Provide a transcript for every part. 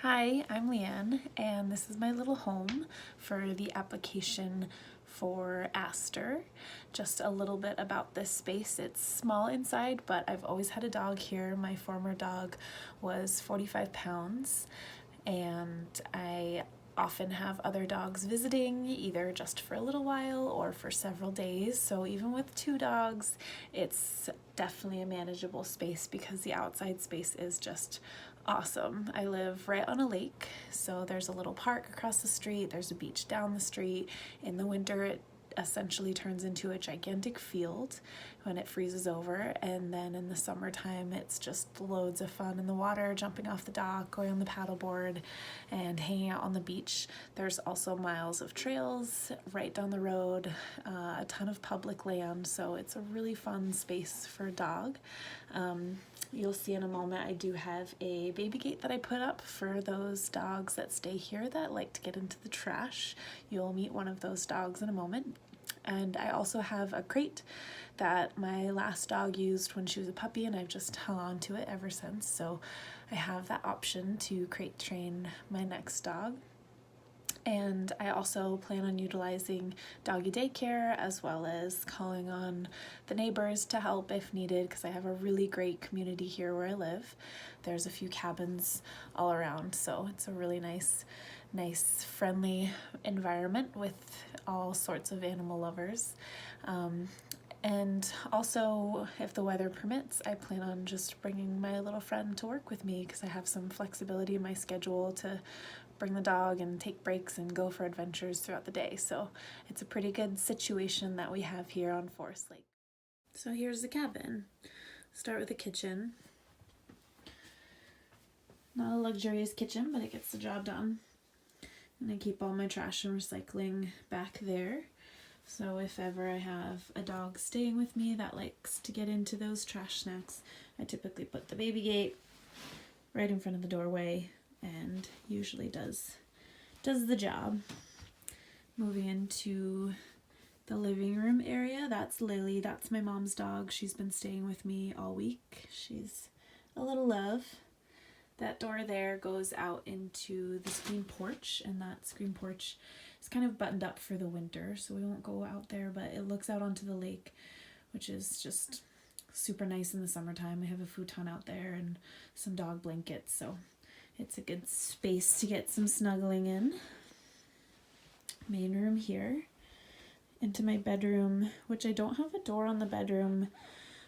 Hi, I'm Leanne, and this is my little home for the application for Aster. Just a little bit about this space. It's small inside, but I've always had a dog here. My former dog was 45 pounds, and I often have other dogs visiting, either just for a little while or for several days. So even with two dogs, it's definitely a manageable space because the outside space is just awesome. I live right on a lake, so there's a little park across the street, there's a beach down the street. In the winter, it essentially turns into a gigantic field when it freezes over, and then in the summertime it's just loads of fun in the water, jumping off the dock, going on the paddleboard, and hanging out on the beach. There's also miles of trails right down the road, a ton of public land, so it's a really fun space for a dog. You'll see in a moment I do have a baby gate that I put up for those dogs that stay here that like to get into the trash. You'll meet one of those dogs in a moment. And I also have a crate that my last dog used when she was a puppy, and I've just hung on to it ever since. So I have that option to crate train my next dog. And I also plan on utilizing doggy daycare as well as calling on the neighbors to help if needed, because I have a really great community here where I live. There's a few cabins all around, so it's a really nice friendly environment with all sorts of animal lovers. And also, if the weather permits, I plan on just bringing my little friend to work with me because I have some flexibility in my schedule to bring the dog and take breaks and go for adventures throughout the day. So it's a pretty good situation that we have here on Forest Lake. So here's the cabin. Start with the kitchen. Not a luxurious kitchen, but it gets the job done. And I keep all my trash and recycling back there. So if ever I have a dog staying with me that likes to get into those trash snacks, I typically put the baby gate right in front of the doorway, and usually does the job. Moving into the living room area, that's Lily. That's my mom's dog. She's been staying with me all week. She's a little love. That door there goes out into the screen porch, and that screen porch is kind of buttoned up for the winter, so we won't go out there, but it looks out onto the lake, which is just super nice in the summertime. I have a futon out there and some dog blankets, so it's a good space to get some snuggling in. Main room here. Into my bedroom, which I don't have a door on the bedroom,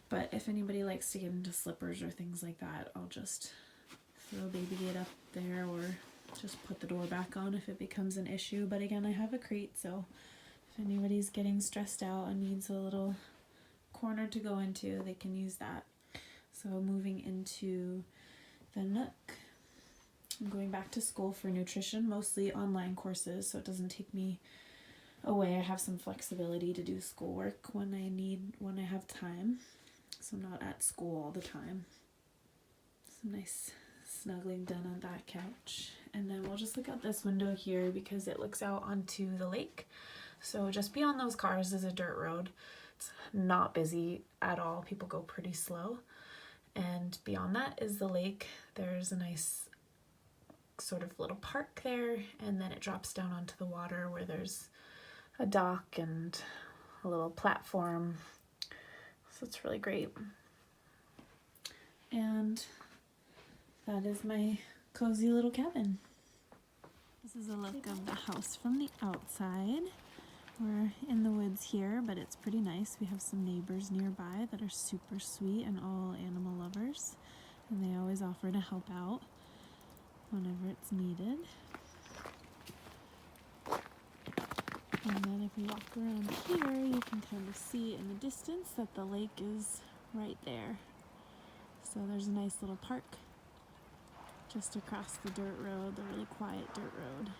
but if anybody likes to get into slippers or things like that, I'll just throw a baby gate up there or just put the door back on if it becomes an issue. But again, I have a crate, so if anybody's getting stressed out and needs a little corner to go into, they can use that. So moving into the nook. I'm going back to school for nutrition, mostly online courses, so it doesn't take me away. I have some flexibility to do schoolwork when I have time, so I'm not at school all the time. Some nice snuggling done on that couch. And then we'll just look out this window here because it looks out onto the lake. So just beyond those cars is a dirt road. It's not busy at all. People go pretty slow. And beyond that is the lake. There's a nice sort of little park there, and then it drops down onto the water where there's a dock and a little platform. So it's really great. And that is my cozy little cabin. This is a look of the house from the outside. We're in the woods here, but it's pretty nice. We have some neighbors nearby that are super sweet and all animal lovers, and they always offer to help out whenever it's needed. And then if you walk around here, you can kind of see in the distance that the lake is right there. So there's a nice little park just across the dirt road, the really quiet dirt road.